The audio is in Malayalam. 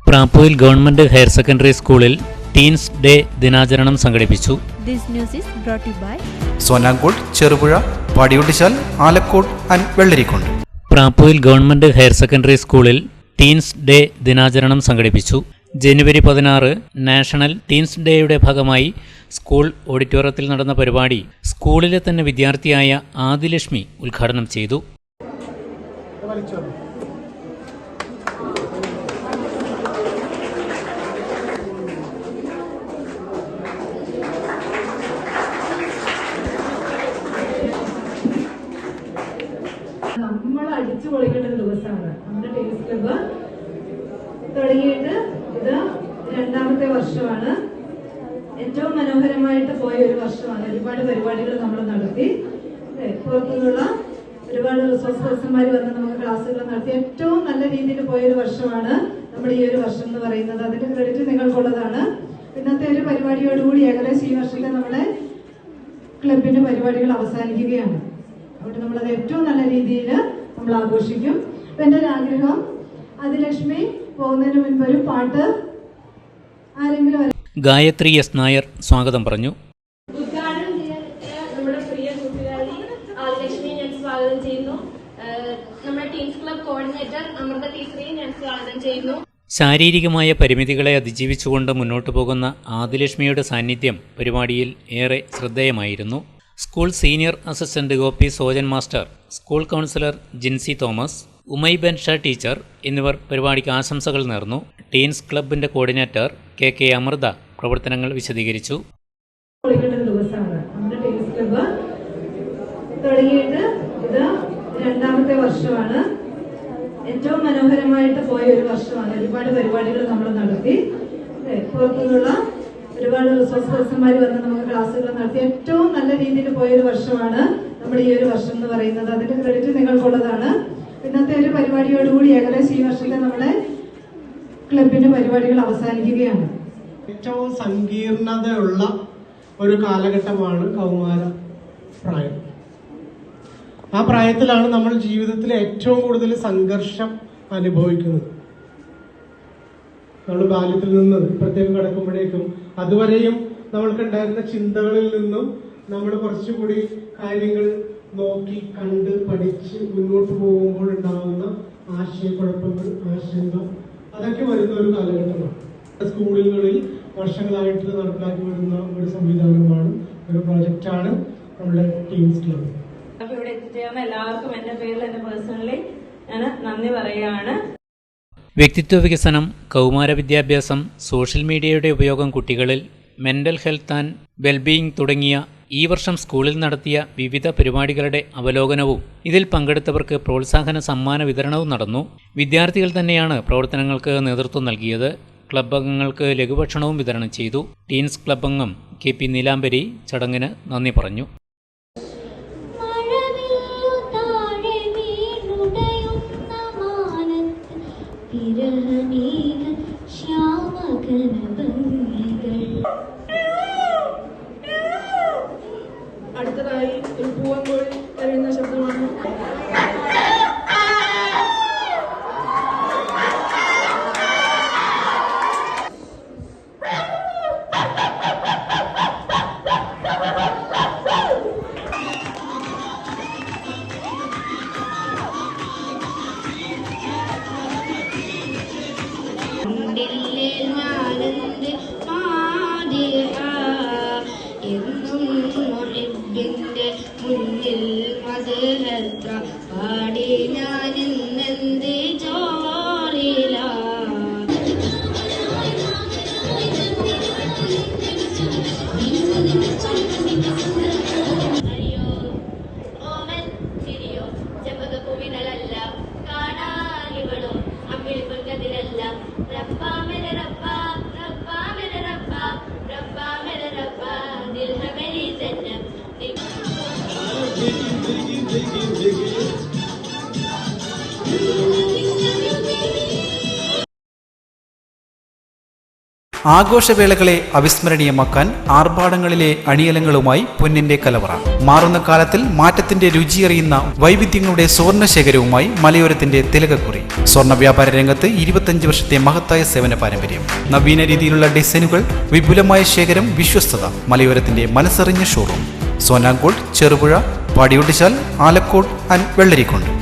പ്രാപ്പൂയിൽ ഗവൺമെന്റ് ഹയർ സെക്കൻഡറി സ്കൂളിൽ ടീൻസ് ഡേ ദിനാചരണം സംഘടിപ്പിച്ചു. സോനാങ്കോട്, ചെറുപുഴ, പാടിയൊട്ടിച്ചാൽ, ആലക്കോട് ആൻഡ് വെള്ളരിക്കുണ്ട്. പ്രാപ്പൂയിൽ ഗവൺമെന്റ് ഹയർ സെക്കൻഡറി സ്കൂളിൽ ടീൻസ് ഡേ ദിനാചരണം സംഘടിപ്പിച്ചു. ജനുവരി 16 നാഷണൽ ടീൻസ് ഡേയുടെ ഭാഗമായി സ്കൂൾ ഓഡിറ്റോറിയത്തിൽ നടന്ന പരിപാടി സ്കൂളിലെ തന്നെ വിദ്യാർത്ഥിയായ ആദിലക്ഷ്മി ഉദ്ഘാടനം ചെയ്തു. നമ്മൾ അടിച്ചു പൊളിക്കേണ്ട ഒരു ദിവസമാണ്. നമ്മുടെ ടീൻസ് ക്ലബ്ബ് തുടങ്ങിയിട്ട് ഇത് 2ാമത്തെ വർഷമാണ്. ഏറ്റവും മനോഹരമായിട്ട് പോയ ഒരു വർഷമാണ്. ഒരുപാട് പരിപാടികൾ നമ്മൾ നടത്തി, പുറത്തുനിന്നുള്ള ഒരുപാട് റിസോഴ്സ് പേഴ്സൺമാർ വന്ന് നമുക്ക് ക്ലാസ്സുകൾ നടത്തി ഏറ്റവും നല്ല രീതിയിൽ പോയൊരു വർഷമാണ് നമ്മുടെ ഈ ഒരു വർഷം എന്ന് പറയുന്നത്. അതിന്റെ ക്രെഡിറ്റ് നിങ്ങൾക്കുള്ളതാണ്. ഇന്നത്തെ ഒരു പരിപാടിയോടുകൂടി ഏകദേശം ഈ വർഷത്തെ നമ്മുടെ ക്ലബിന്റെ പരിപാടികൾ അവസാനിക്കുകയാണ്. അതുകൊണ്ട് നമ്മളത് ഏറ്റവും നല്ല രീതിയിൽ നമ്മൾ ആഘോഷിക്കും. അപ്പൊ എൻ്റെ ഒരു ആഗ്രഹം, ആദിലക്ഷ്മി പോകുന്നതിന് മുൻപ് ഒരു പാട്ട് ആരെങ്കിലും. ഗായത്രി എസ് നായർ സ്വാഗതം പറഞ്ഞു. ഉദ്ഘാടനം ചെയ്യാൻ നമ്മുടെ പ്രിയ കൂട്ടുകാരി ആദിലക്ഷ്മിയെ ഞാൻ സ്വാഗതം ചെയ്യുന്നു. നമ്മുടെ ടീംസ് ക്ലബ് കോർഡിനേറ്റർ അമൃത ടീച്ചറെയും ഞാൻ സ്വാഗതം ചെയ്യുന്നു. ശാരീരികമായ പരിമിതികളെ അതിജീവിച്ചുകൊണ്ട് മുന്നോട്ടു പോകുന്ന ആദിലക്ഷ്മിയുടെ സാന്നിധ്യം പരിപാടിയിൽ ഏറെ ശ്രദ്ധേയമായിരുന്നു. School senior assistant Gopi Sojan master, school counsellor Jincy Thomas, ഉമൈ ബൻഷ ടീച്ചർ എന്നിവർ പരിപാടിക്ക് ആശംസകൾ നേർന്നു. ടീൻസ് ക്ലബിന്റെ കോർഡിനേറ്റർ കെ അമൃത പ്രവർത്തനങ്ങൾ വിശദീകരിച്ചു. ദിവസമാണ് നമ്മുടെ ടീൻസ് ക്ലബ്ബ് തുടങ്ങിയിട്ട് ഇത് 2ാമത്തെ വർഷമാണ്. ഏറ്റവും മനോഹരമായിട്ട് പോയ ഒരു വർഷമാണ്. ഒരുപാട് പരിപാടികൾ നമ്മൾ നടത്തി, പുറത്തുനിന്നുള്ള ഒരുപാട് റിസോഴ്സ് പേഴ്സൺമാർ വന്ന് നമുക്ക് ക്ലാസ്സുകൾ നടത്തി ഏറ്റവും നല്ല രീതിയിൽ പോയൊരു വർഷമാണ് നമ്മുടെ ഈ ഒരു വർഷം എന്ന് പറയുന്നത്. അതിന്റെ ക്രെഡിറ്റ് നിങ്ങൾക്കുള്ളതാണ്. ഇന്നത്തെ ഒരു പരിപാടിയോടുകൂടി ഏകദേശം ഈ വർഷത്തെ നമ്മുടെ ക്ലബിന്റെ പരിപാടികൾ അവസാനിക്കുകയാണ്. ഏറ്റവും സങ്കീർണതയുള്ള ഒരു കാലഘട്ടമാണ് കൗമാര പ്രായം. ആ പ്രായത്തിലാണ് നമ്മൾ ജീവിതത്തിൽ ഏറ്റവും കൂടുതൽ സംഘർഷം അനുഭവിക്കുന്നത്. നമ്മൾ ബാല്യത്തിൽ നിന്ന് ഇപ്പോഴത്തേക്ക് കിടക്കുമ്പോഴേക്കും അതുവരെയും നമ്മൾക്കുണ്ടായിരുന്ന ചിന്തകളിൽ നിന്നും നമ്മൾ കുറച്ചുകൂടി കാര്യങ്ങൾ നോക്കി കണ്ട് പഠിച്ച് മുന്നോട്ട് പോകുമ്പോൾ ഉണ്ടാകുന്ന ആശയക്കുഴപ്പങ്ങൾ, ആശങ്ക, അതൊക്കെ വരുന്ന ഒരു കാലഘട്ടമാണ്. സ്കൂളുകളിൽ വർഷങ്ങളായിട്ട് നടപ്പിലാക്കി വരുന്ന ഒരു സംവിധാനമാണ്, ഒരു പ്രോജക്റ്റാണ് നമ്മുടെ ടീംസ് ക്ലബ്. അപ്പൊ ഇവിടെ എത്തിച്ചേർന്ന എല്ലാവർക്കും എന്റെ പേരിൽ എന്റെ പേഴ്സണലി ഞാൻ നന്ദി പറയുകയാണ്. വ്യക്തിത്വ വികസനം, കൗമാര വിദ്യാഭ്യാസം, സോഷ്യൽ മീഡിയയുടെ ഉപയോഗം കുട്ടികളിൽ, മെന്റൽ ഹെൽത്ത് ആൻഡ് വെൽബീയിങ് തുടങ്ങിയ ഈ വർഷം സ്കൂളിൽ നടത്തിയ വിവിധ പരിപാടികളുടെ അവലോകനവും ഇതിൽ പങ്കെടുത്തവർക്ക് പ്രോത്സാഹന സമ്മാന വിതരണവും നടന്നു. വിദ്യാർത്ഥികൾ തന്നെയാണ് പ്രവർത്തനങ്ങൾക്ക് നേതൃത്വം നൽകിയത്. ക്ലബ് അംഗങ്ങൾക്ക് ലഘുഭക്ഷണവും വിതരണം ചെയ്തു. ടീൻസ് ക്ലബ് അംഗം KP നീലാംബരി ചടങ്ങിന് നന്ദി പറഞ്ഞു. അടുത്തതായി ഒരു പൂവങ്കോഴി കരയുന്ന ശബ്ദമാണ്. മുന്നിൽ മധുരത്ര പാടി ഞാനിന്നെന്ത് ജോറില. ഓമൻ ചിരിയോ ചെമ്പകപ്പൂവിനല്ല, കാണാനിവളോ അമ്മിളി പൊൻകതിരല്ല. റബ്ബാ മെരെ റബ്ബാ, റബ്ബാ മെരെ റബ്ബാ, റബ്ബാ മെരെ റബ്ബാ, ദിൽ ഹൈ മേരി ജന്നത്ത്. ആഘോഷവേളകളെ അവിസ്മരണീയമാക്കാൻ ആർഭാടങ്ങളിലെ അണിയലങ്ങളുമായി പൊന്നിന്റെ കലവറ. മാറുന്ന കാലത്തിൽ മാറ്റത്തിന്റെ രുചിയറിയുന്ന വൈവിധ്യങ്ങളുടെ സുവർണശേഖരവുമായി മലയോരത്തിന്റെ തിലകക്കുറി. സ്വർണ്ണ വ്യാപാര രംഗത്ത് 25 വർഷത്തെ മഹത്തായ സേവന പാരമ്പര്യം. നവീന രീതിയിലുള്ള ഡിസൈനുകൾ, വിപുലമായ ശേഖരം, വിശ്വസ്തത. മലയോരത്തിന്റെ മനസ്സറിഞ്ഞ ഷോറൂം. സോനാങ്കോട്, ചെറുപുഴ, പാടിയൊട്ടിച്ചാൽ, ആലക്കോട് ആൻഡ് വെള്ളരിക്കുണ്ട്.